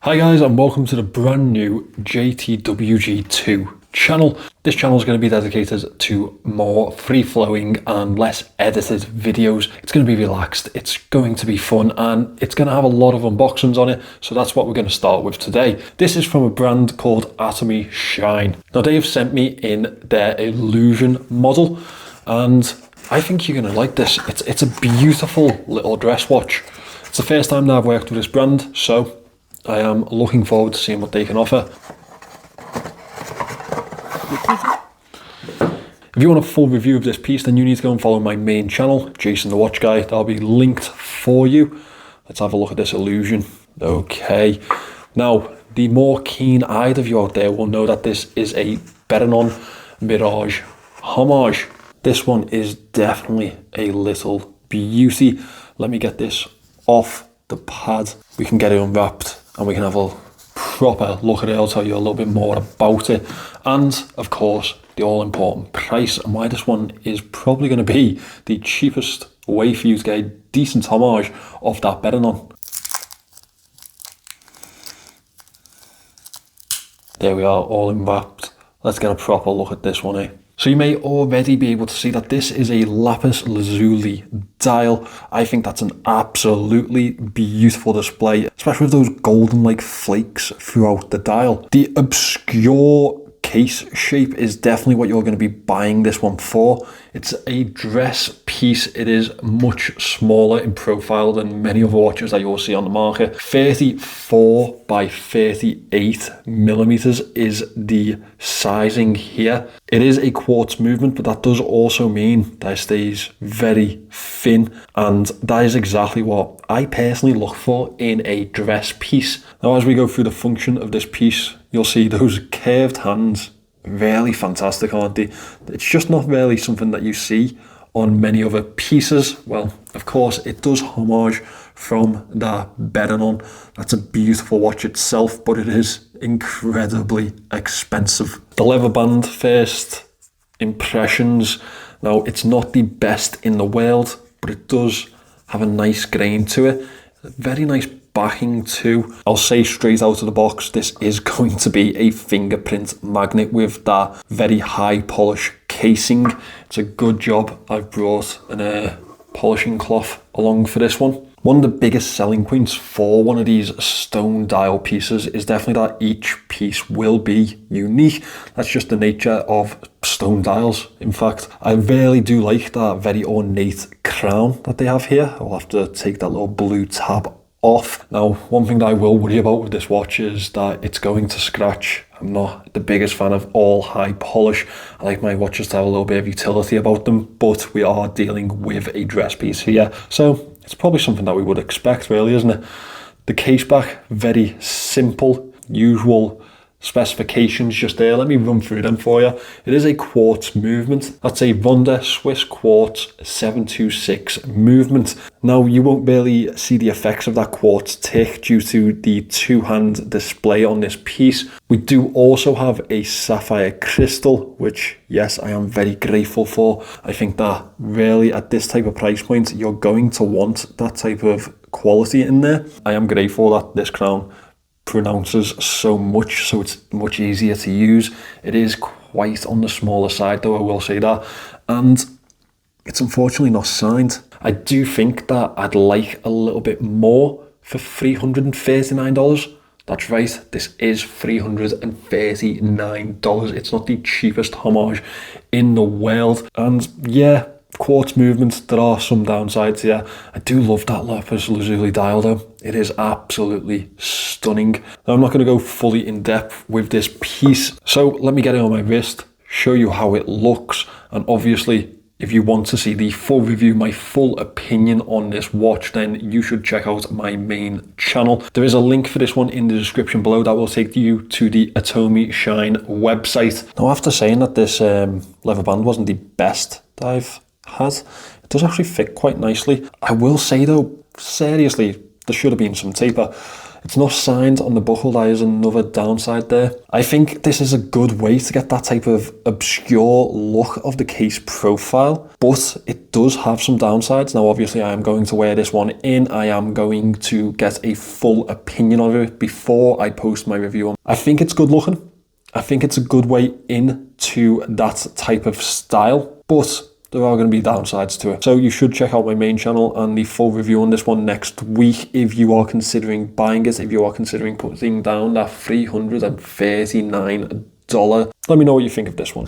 Hi guys, and welcome to the brand new JTWG 2 channel. This channel is going to be dedicated to more free-flowing and less edited videos. It's going to be relaxed, it's going to be fun, and it's going to have a lot of unboxings on it, so that's what we're going to start with today. This is from a brand called ATOMI SHINE. Now they've sent me in their Illusion model, and I think you're going to like this. It's a beautiful little dress watch. It's the first time that I've worked with this brand, so I am looking forward to seeing what they can offer. If you want a full review of this piece, then you need to go and follow my main channel, Jason the Watch Guy. That'll be linked for you. Let's have a look at this Illusion. Okay. Now, the more keen-eyed of you out there will know that this is a Berneron Mirage homage. This one is definitely a little beauty. Let me get this off the pad. We can get it unwrapped and we can have a proper look at it. I'll tell you a little bit more about it, and of course the all important price and why this one is probably going to be the cheapest way for you to get a decent homage of that Berneron. There we are, all unwrapped. Let's get a proper look at this one, eh? So you may already be able to see that this is a lapis lazuli dial. I think that's an absolutely beautiful display, especially with those golden like flakes throughout the dial. The obscure case shape is definitely what you're going to be buying this one for. It's a dress piece. It is much smaller in profile than many other watches that you'll see on the market. 34 by 38 millimeters is the sizing here. It is a quartz movement, but that does also mean that it stays very thin, and that is exactly what I personally look for in a dress piece. Now, as we go through the function of this piece, you'll see those curved hands, really fantastic, aren't they? It's just not really something that you see on many other pieces. Well, of course, it does homage from the Berneron. That's a beautiful watch itself, but it is incredibly expensive. The leather band, first impressions. Now, it's not the best in the world, but it does have a nice grain to it. Very nice backing too. I'll say straight out of the box, this is going to be a fingerprint magnet with that very high polish casing. It's a good job I've brought a polishing cloth along for this one. One of the biggest selling points for one of these stone dial pieces is definitely that each piece will be unique. That's just the nature of stone dials. In fact, I really do like that very ornate crown that they have here. I'll have to take that little blue tab off. Now, one thing that I will worry about with this watch is that it's going to scratch. I'm not the biggest fan of all high polish. I like my watches to have a little bit of utility about them, but we are dealing with a dress piece here, so it's probably something that we would expect, really, isn't it? The case back, very simple, usual specifications just there. Let me run through them for you. It is a quartz movement. That's a Wunder Swiss Quartz 726 movement. Now, you won't really see the effects of that quartz tick due to the two-hand display on this piece. We do also have a sapphire crystal, which, yes, I am very grateful for. I think that really at this type of price point, you're going to want that type of quality in there. I am grateful that this crown pronounces so much, so it's much easier to use. It is quite on the smaller side though, I will say that, and it's unfortunately not signed. I do think that I'd like a little bit more for $339. That's right, this is $339. It's not the cheapest homage in the world, and yeah, quartz movements, there are some downsides here. I do love that lapis lazuli dial though. It is absolutely stunning. Now, I'm not going to go fully in depth with this piece, so let me get it on my wrist, show you how it looks, and obviously if you want to see the full review, my full opinion on this watch, then you should check out my main channel. There is a link for this one in the description below that will take you to the ATOMI SHINE website. Now, after saying that this leather band wasn't the best that I've had, it does actually fit quite nicely. I will say though, seriously, there should have been some taper. It's not signed on the buckle. That is another downside there. I think this is a good way to get that type of obscure look of the case profile, but it does have some downsides. Now, obviously, I am going to wear this one in. I am going to get a full opinion of it before I post my review on. I think it's good looking. I think it's a good way into that type of style, but there are going to be downsides to it. So you should check out my main channel and the full review on this one next week if you are considering buying it, if you are considering putting down that $339. Let me know what you think of this one.